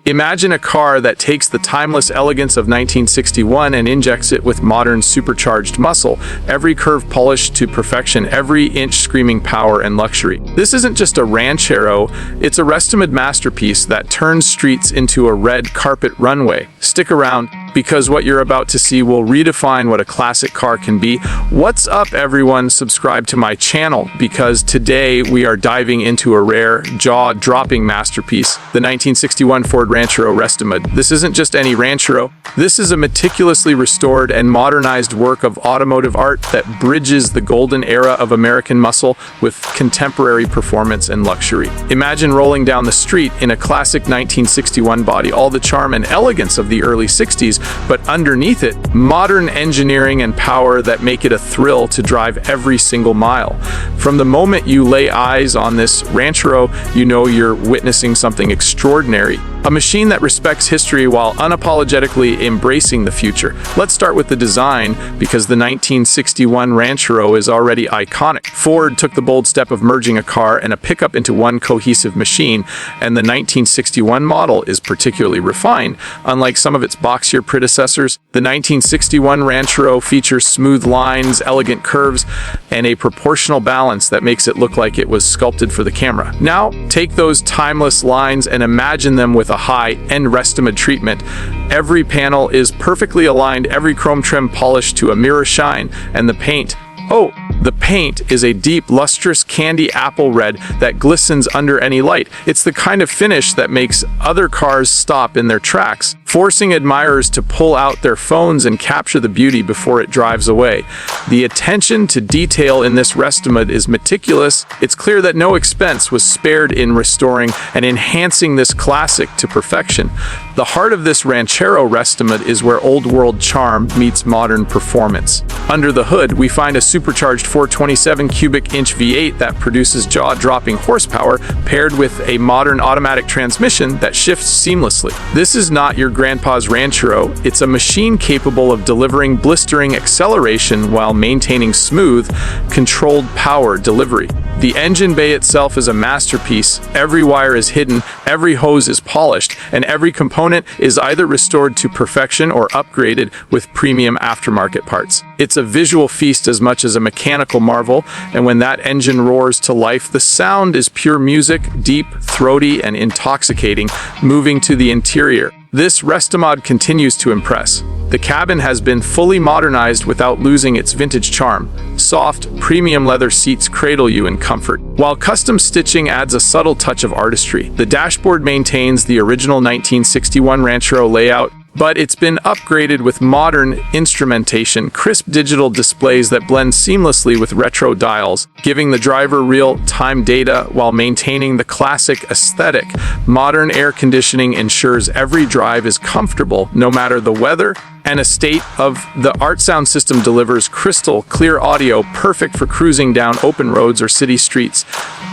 Imagine a car that takes the timeless elegance of 1961 and injects it with modern supercharged muscle, every curve polished to perfection, every inch screaming power and luxury. This isn't just a Ranchero, it's a Restomod masterpiece that turns streets into a red carpet runway. Stick around, because what you're about to see will redefine what a classic car can be. What's up, everyone? Subscribe to my channel, because today we are diving into a rare, jaw-dropping masterpiece, the 1961 Ford Ranchero Restomod. This isn't just any Ranchero. This is a meticulously restored and modernized work of automotive art that bridges the golden era of American muscle with contemporary performance and luxury. Imagine rolling down the street in a classic 1961 body, all the charm and elegance of the early 60s, but underneath it, modern engineering and power that make it a thrill to drive every single mile. From the moment you lay eyes on this Ranchero, you know you're witnessing something extraordinary. A machine that respects history while unapologetically embracing the future. Let's start with the design, because the 1961 Ranchero is already iconic. Ford took the bold step of merging a car and a pickup into one cohesive machine, and the 1961 model is particularly refined. Unlike some of its boxier predecessors, the 1961 Ranchero features smooth lines, elegant curves, and a proportional balance that makes it look like it was sculpted for the camera. Now, take those timeless lines and imagine them with a high-end Restomod treatment. Every panel is perfectly aligned, every chrome trim polished to a mirror shine, and the paint is a deep, lustrous candy apple red that glistens under any light. It's the kind of finish that makes other cars stop in their tracks, forcing admirers to pull out their phones and capture the beauty before it drives away. The attention to detail in this Restomod is meticulous. It's clear that no expense was spared in restoring and enhancing this classic to perfection. The heart of this Ranchero Restomod is where old-world charm meets modern performance. Under the hood, we find a supercharged 427 cubic inch V8 that produces jaw-dropping horsepower, paired with a modern automatic transmission that shifts seamlessly. This is not your grandpa's Ranchero. It's a machine capable of delivering blistering acceleration while maintaining smooth, controlled power delivery. The engine bay itself is a masterpiece. Every wire is hidden, every hose is polished, and every component is either restored to perfection or upgraded with premium aftermarket parts. It's a visual feast as much as a mechanical marvel, and when that engine roars to life, the sound is pure music, deep, throaty, and intoxicating, moving to the interior. This Restomod continues to impress. The cabin has been fully modernized without losing its vintage charm. Soft, premium leather seats cradle you in comfort, while custom stitching adds a subtle touch of artistry. The dashboard maintains the original 1961 Ranchero layout, but it's been upgraded with modern instrumentation, crisp digital displays that blend seamlessly with retro dials, giving the driver real-time data while maintaining the classic aesthetic. Modern air conditioning ensures every drive is comfortable, no matter the weather and a state of the art. Sound system delivers crystal clear audio, perfect for cruising down open roads or city streets.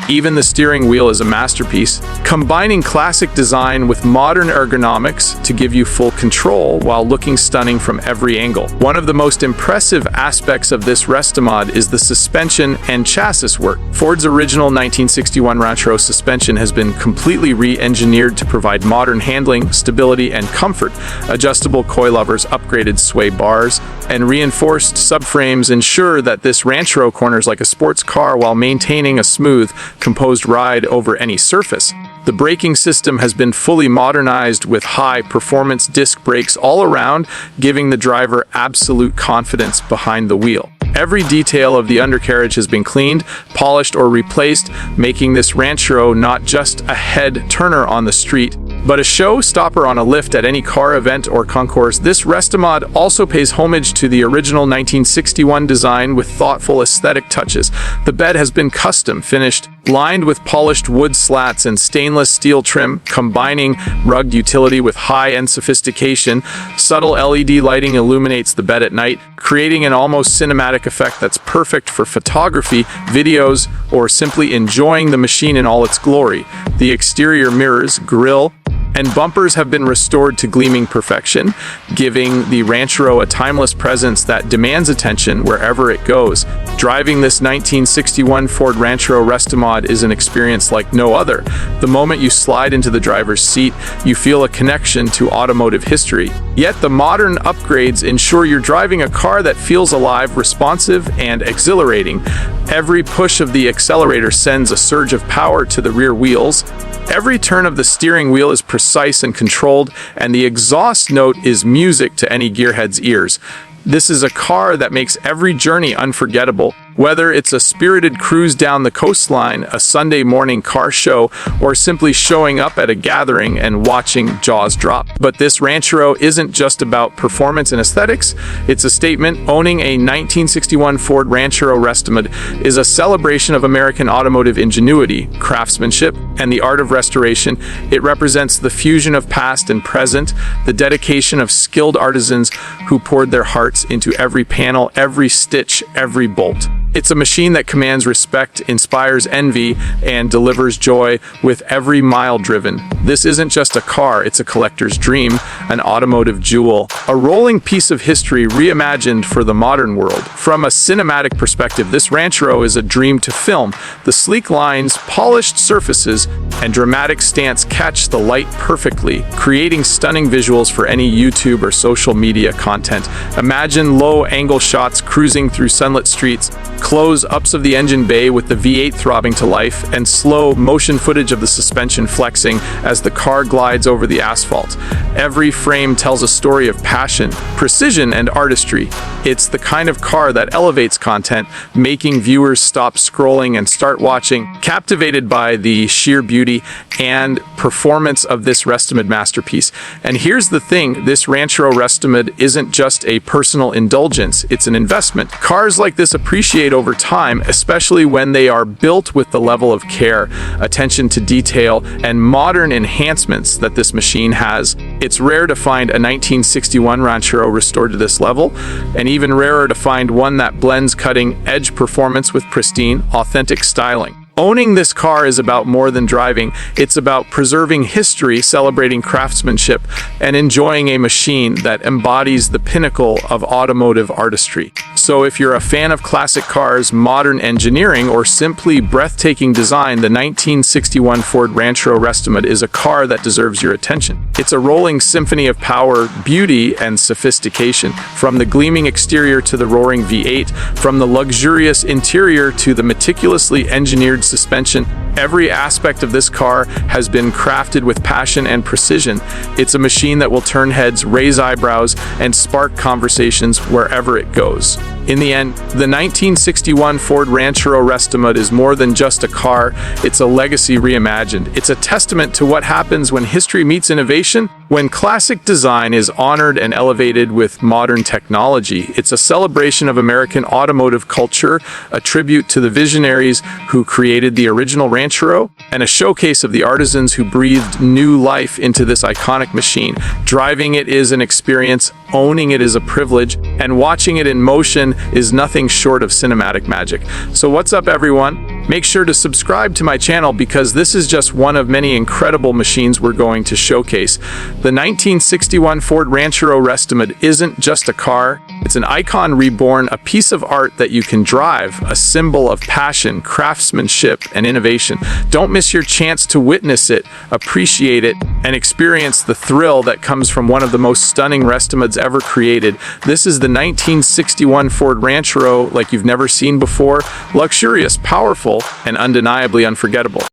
Even the steering wheel is a masterpiece, combining classic design with modern ergonomics to give you full control while looking stunning from every angle. One of the most impressive aspects of this Restomod is the suspension and chassis work. Ford's original 1961 Ranchero suspension has been completely re-engineered to provide modern handling, stability, and comfort. Adjustable coilovers, upgraded sway bars, and reinforced subframes ensure that this Ranchero corners like a sports car while maintaining a smooth, composed ride over any surface. The braking system has been fully modernized with high-performance disc brakes all around, giving the driver absolute confidence behind the wheel. Every detail of the undercarriage has been cleaned, polished, or replaced, making this Ranchero not just a head-turner on the street, but a showstopper on a lift at any car event or concourse. This Restomod also pays homage to the original 1961 design with thoughtful aesthetic touches. The bed has been custom finished, lined with polished wood slats and stainless steel trim, combining rugged utility with high-end sophistication. Subtle LED lighting illuminates the bed at night, creating an almost cinematic effect that's perfect for photography, videos, or simply enjoying the machine in all its glory. The exterior mirrors, grille, and bumpers have been restored to gleaming perfection, giving the Ranchero a timeless presence that demands attention wherever it goes. Driving this 1961 Ford Ranchero Restomod is an experience like no other. The moment you slide into the driver's seat, you feel a connection to automotive history. Yet the modern upgrades ensure you're driving a car that feels alive, responsive, and exhilarating. Every push of the accelerator sends a surge of power to the rear wheels. Every turn of the steering wheel is precise and controlled, and the exhaust note is music to any gearhead's ears. This is a car that makes every journey unforgettable. Whether it's a spirited cruise down the coastline, a Sunday morning car show, or simply showing up at a gathering and watching jaws drop. But this Ranchero isn't just about performance and aesthetics. It's a statement. Owning a 1961 Ford Ranchero Restomod is a celebration of American automotive ingenuity, craftsmanship, and the art of restoration. It represents the fusion of past and present, the dedication of skilled artisans who poured their hearts into every panel, every stitch, every bolt. It's a machine that commands respect, inspires envy, and delivers joy with every mile driven. This isn't just a car, it's a collector's dream, an automotive jewel, a rolling piece of history reimagined for the modern world. From a cinematic perspective, this Ranchero is a dream to film. The sleek lines, polished surfaces, and dramatic stance catch the light perfectly, creating stunning visuals for any YouTube or social media content. Imagine low-angle shots cruising through sunlit streets, close-ups of the engine bay with the V8 throbbing to life, and slow motion footage of the suspension flexing as the car glides over the asphalt. Every frame tells a story of passion, precision, and artistry. It's the kind of car that elevates content, making viewers stop scrolling and start watching, captivated by the sheer beauty and performance of this Restomod masterpiece. And here's the thing, this Ranchero Restomod isn't just a personal indulgence, it's an investment. Cars like this appreciate over time, especially when they are built with the level of care, attention to detail, and modern enhancements that this machine has. It's rare to find a 1961 Ranchero restored to this level, and even rarer to find one that blends cutting-edge performance with pristine, authentic styling. Owning this car is about more than driving. It's about preserving history, celebrating craftsmanship, and enjoying a machine that embodies the pinnacle of automotive artistry. So if you're a fan of classic cars, modern engineering, or simply breathtaking design, the 1961 Ford Ranchero Restomod is a car that deserves your attention. It's a rolling symphony of power, beauty, and sophistication. From the gleaming exterior to the roaring V8, from the luxurious interior to the meticulously engineered suspension, every aspect of this car has been crafted with passion and precision. It's a machine that will turn heads, raise eyebrows, and spark conversations wherever it goes. In the end, the 1961 Ford Ranchero Restomod is more than just a car, it's a legacy reimagined. It's a testament to what happens when history meets innovation, when classic design is honored and elevated with modern technology. It's a celebration of American automotive culture, a tribute to the visionaries who created the original Ranchero, and a showcase of the artisans who breathed new life into this iconic machine. Driving it is an experience, owning it is a privilege, and watching it in motion is nothing short of cinematic magic. So what's up, everyone? Make sure to subscribe to my channel because this is just one of many incredible machines we're going to showcase. The 1961 Ford Ranchero Restomod isn't just a car, it's an icon reborn, a piece of art that you can drive, a symbol of passion, craftsmanship, and innovation. Don't miss your chance to witness it, appreciate it, and experience the thrill that comes from one of the most stunning Restomods ever created. This is the 1961 Ford Ranchero like you've never seen before, luxurious, powerful, and undeniably unforgettable.